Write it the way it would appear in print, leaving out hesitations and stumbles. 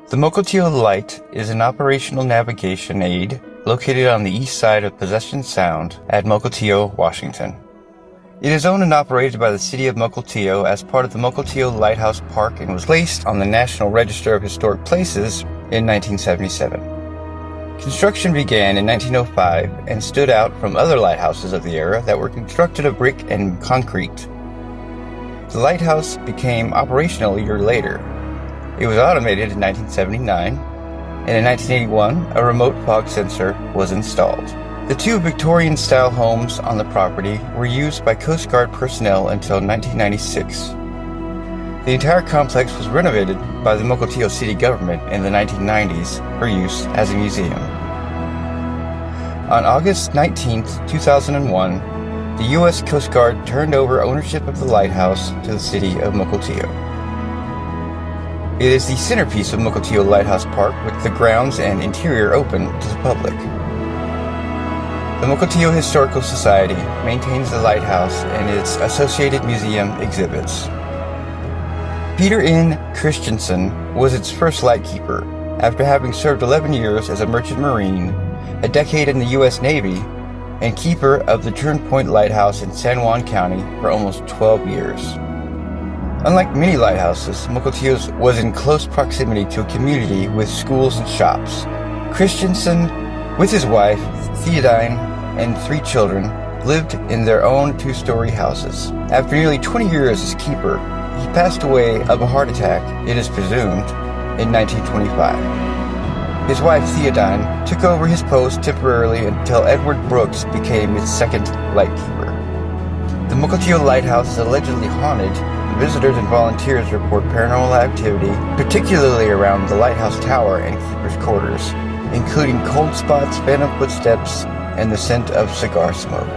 The Mukilteo Light is an operational navigation aid located on the east side of Possession Sound at Mukilteo, Washington. It is owned and operated by the City of Mukilteo as part of the Mukilteo Lighthouse Park and was placed on the National Register of Historic Places in 1977. Construction began in 1905 and stood out from other lighthouses of the era that were constructed of brick and concrete. The lighthouse became operational a year later. It was automated in 1979, and in 1981, a remote fog sensor was installed. The two Victorian-style homes on the property were used by Coast Guard personnel until 1996. The entire complex was renovated by the Mukilteo City government in the 1990s for use as a museum. On August 19, 2001, the U.S. Coast Guard turned over ownership of the lighthouse to the City of Mukilteo. It is the centerpiece of Mukilteo Lighthouse Park, with the grounds and interior open to the public. The Mukilteo Historical Society maintains the lighthouse and its associated museum exhibits. Peter N. Christensen was its first lightkeeper, after having served 11 years as a merchant marine, a decade in the U.S. Navy, and keeper of the Turn Point Lighthouse in San Juan County for almost 12 years. Unlike many lighthouses, Mukilteo's was in close proximity to a community with schools and shops. Christensen, with his wife, Theodine, and 3 children, lived in their own 2-story houses. After nearly 20 years as keeper, he passed away of a heart attack, it is presumed, in 1925. His wife, Theodine, took over his post temporarily until Edward Brooks became its second lightkeeper. The Mukilteo Lighthouse is allegedly haunted. Visitors and volunteers report paranormal activity, particularly around the lighthouse tower and keeper's quarters, including cold spots, phantom footsteps, and the scent of cigar smoke.